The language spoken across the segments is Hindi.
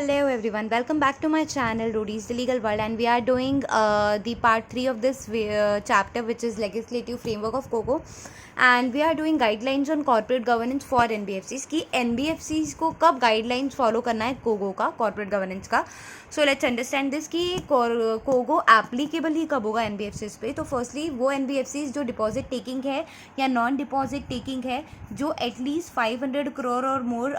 Hello everyone, welcome back to my channel Rudy's The Legal World, and we are doing the part 3 of this chapter, which is legislative framework of COCO, and we are doing guidelines on corporate governance for NBFCs कि NBFCs को कब guidelines follow करना है COCO का corporate governance का. So let's understand this कि COCO applicable ही कब होगा NBFCs पे. तो firstly वो NBFCs जो deposit taking है या non deposit taking है, जो एटलीस्ट 500 करोड़ और मोर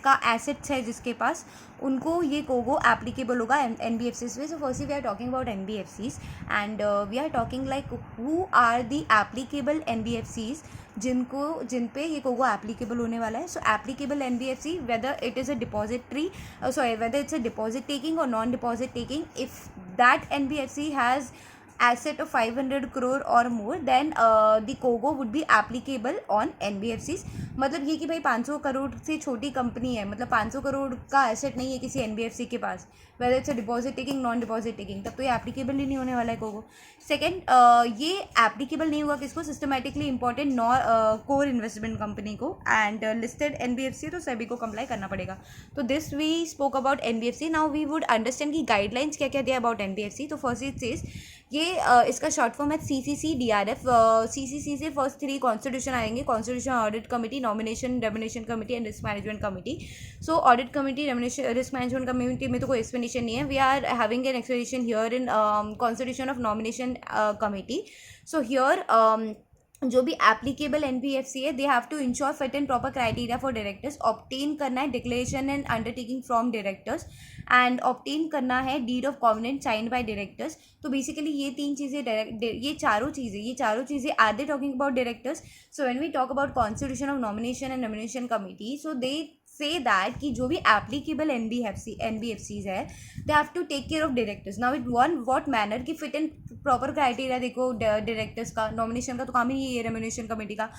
का एसेट्स है जिसके पास, उनको ये कोगो एप्लीकेबल होगा एनबीएफसीज पे. So firstly we are talking about NBFCs and we are talking like who are the applicable NBFCs जिन पे ये कोगो एप्लीकेबल होने वाला है. So applicable NBFC whether it is a depository whether it's a deposit taking और non deposit taking, if that NBFC has asset of 500 crore or more, then the COGO would be applicable on NBFCs. मतलब ये कि भाई 500 करोड़ से छोटी कंपनी है, मतलब 500 करोड़ का एसेट नहीं है किसी NBFC के पास, whether it's a deposit taking non deposit taking, तब तो ये एप्लीकेबल ही नहीं होने वाला है COGO. सेकेंड, ये एप्लीकेबल नहीं हुआ किसको, systematically important core investment company को, एंड लिस्टेड NBFC तो सभी को कंप्लाई करना पड़ेगा. तो this we spoke about NBFC. Now we would understand कि गाइडलाइंस क्या क्या दिया अबाउट NBFC. तो फर्स्ट इट सेज ये इसका शॉर्ट फॉर्म है CCC DRF. CCC से फर्स्ट 3 कॉन्स्टिट्यूशन आएंगे, constitution audit committee, nomination remuneration committee and risk management committee. So audit committee, remuneration, risk management committee में तो कोई एक्सप्लेनेशन नहीं है. We are having an explanation here in constitution of nomination committee. So here जो भी एप्लीकेबल एनबीएफसी है, they have to ensure fit and proper criteria for directors, obtain करना है declaration and undertaking from directors, and obtain करना है deed of covenant signed by directors. तो बेसिकली ये 3 चीज़ें, ये चारों चीज़ें are they talking about directors. So when we talk about constitution of nomination and nomination committee, so they say that कि जो भी applicable NBFCs है, they have to take care of directors. Now in what manner कि fit and proper criteria देखो directors का, nomination का तो काम ही नहीं है रेम्यूनरेशन कमेटी का.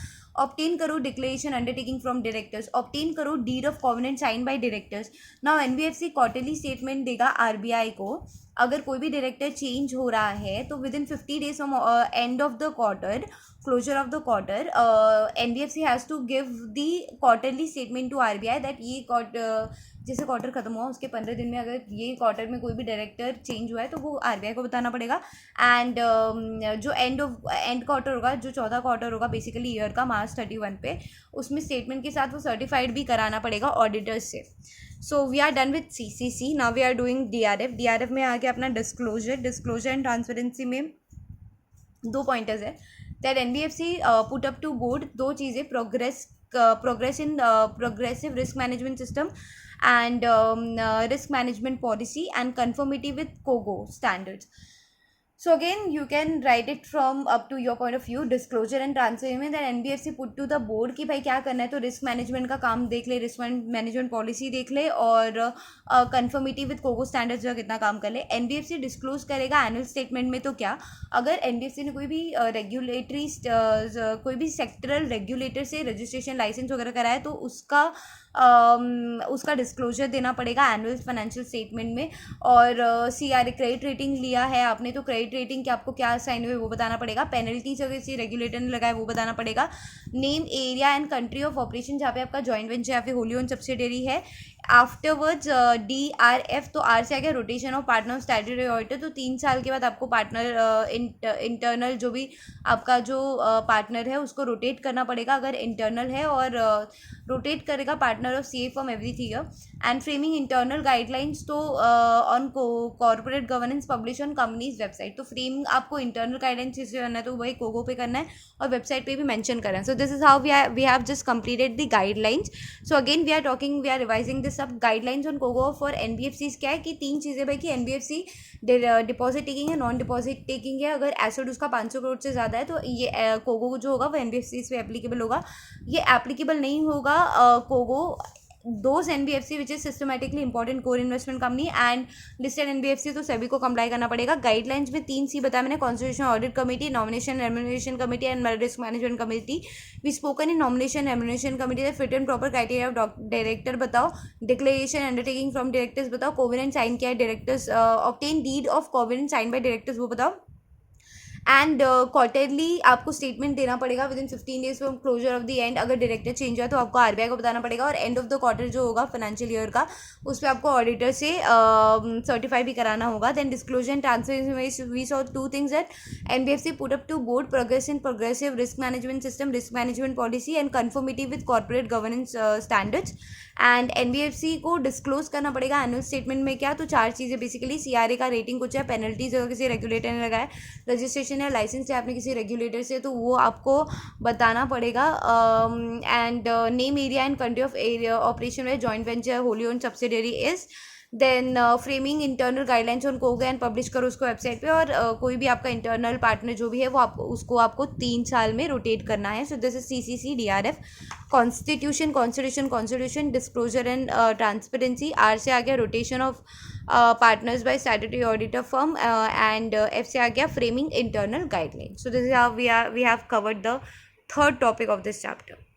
obtain करो declaration undertaking from directors, obtain करो deed of covenant signed by directors. Now NBFC quarterly statement देगा RBI को. अगर कोई भी डायरेक्टर चेंज हो रहा है तो within 50 days from end of the quarter, closure of the quarter, NBFC has to give the quarterly statement to RBI that ये जैसे क्वार्टर खत्म हुआ उसके 15 दिन में अगर ये क्वार्टर में कोई भी डायरेक्टर चेंज हुआ है तो वो RBI को बताना पड़ेगा. एंड जो एंड क्वार्टर होगा, जो चौथा क्वार्टर होगा बेसिकली ईयर का, March 31 पे, उसमें स्टेटमेंट के साथ वो सर्टिफाइड भी कराना पड़ेगा ऑडिटर्स से. So we are done with CCC. Now we are doing DRF में आके अपना डिस्क्लोजर एंड ट्रांसपेरेंसी में 2 पॉइंटर्स है. That NBFC put up to board 2 चीज़ें, progress in progressive risk management system and risk management policy and conformity with COGO standards. So again you can write it from up to your point of view. disclosure and transfer में that NBFC put to the board कि भाई क्या करना है, तो रिस्क मैनेजमेंट का काम देख ले, रिस्क मैनेजमेंट पॉलिसी देख ले, और कंफर्मिटी विद कोगो स्टैंडर्ड्स का कितना काम कर ले. NBFC डिस्क्लोज करेगा एनुअल स्टेटमेंट में. तो क्या अगर NBFC ने कोई भी रेगुलेटरी कोई भी सेक्टरल रेगुलेटर से रजिस्ट्रेशन लाइसेंस वगैरह कराया है तो उसका डिस्क्लोजर देना पड़ेगा एनुअल फाइनेंशियल स्टेटमेंट में. और CRA क्रेडिट रेटिंग लिया है आपने तो क्रेडिट रेटिंग के आपको क्या साइन हुए वो बताना पड़ेगा. पेनल्टीज अगर किसी रेगुलेटर ने लगाए वो बताना पड़ेगा. Name, area and country of operation जहाँ पे आपका जॉइंट वेंचर या फिर होली ओन सब्सिडरी है. आफ्टरवर्ड्स DRF, तो R से आ गया rotation of partner of statutory auditor. तो 3 साल के बाद आपको पार्टनर इंटरनल जो भी आपका जो पार्टनर है उसको रोटेट करना पड़ेगा अगर इंटरनल है, और रोटेट करेगा partner of CA from every 3 year. And framing internal guidelines तो on corporate governance publish on companies website. तो फ्रेम आपको इंटरनल गाइडलाइंस जिससे करना है तो वही कोगो पे करना है और वेबसाइट पे भी मेंशन करना है. So this is how we have just completed the guidelines. So again we are revising this सब गाइडलाइंस ऑन कोगो फॉर NBFCs. क्या है कि 3 चीज़ें भाई कि NBFC डिपॉजिट टेकिंग है, नॉन डिपॉजिट टेकिंग है, अगर एसेट उसका 500 करोड़ से ज़्यादा है तो ये कोगो जो होगा वो NBFCs पे एप्लीकेबल होगा. ये एप्लीकेबल नहीं होगा कोगो those NBFC which is systematically important core investment company and listed NBFC, तो सभी को कंप्लाई करना पड़ेगा. गाइडलाइंस में 3C बताया मैंने, constitution audit committee, nomination remuneration committee and risk management committee. We spoken in nomination remuneration committee fit and proper criteria of director बताओ, डिक्लेरेशन अंडरटेकिंग फ्रॉम डायरेक्टर्स बताओ, कोवेनेंट साइन किया है directors, obtain deed of covenant sign by directors वो बताओ, एंड क्वार्टरली आपको स्टेटमेंट देना पड़ेगा within 15 days from closure of the end. अगर डायरेक्टर चेंज हुआ तो आपको आरबीआई को बताना पड़ेगा, और एंड ऑफ द क्वार्टर जो होगा फाइनेंशियल ईयर का, उस पर आपको ऑडिटर से सर्टिफाई भी कराना होगा। Then disclosure and transfer, we saw two things that NBFC put up to board progressive risk management system, risk management policy and conformity with corporate governance standards। And NBFC को डिस्क्लोज करना पड़ेगा एनुअल स्टेटमेंट में क्या, तो 4 चीज़ें बेसिकली, सीआरए का रेटिंग कुछ है, पेनल्टीज अगर किसी रेगुलेटर ने लगाया, रजिस्ट्रेशन या लाइसेंस है आपने किसी रेगुलेटर से तो वो आपको बताना पड़ेगा। And name area and country of area operation है joint venture wholly owned subsidiary is. Then framing internal guidelines on कोको एंड पब्लिश करो उसको वेबसाइट पे, और कोई भी आपका इंटरनल पार्टनर जो भी है वो आपको 3 साल में रोटेट करना है। So this is CCC DRF. Constitution disclosure and transparency, R से आ गया rotation of partners by statutory auditor firm, and F से आ गया framing internal guideline. So this is how we have covered the third topic of this chapter.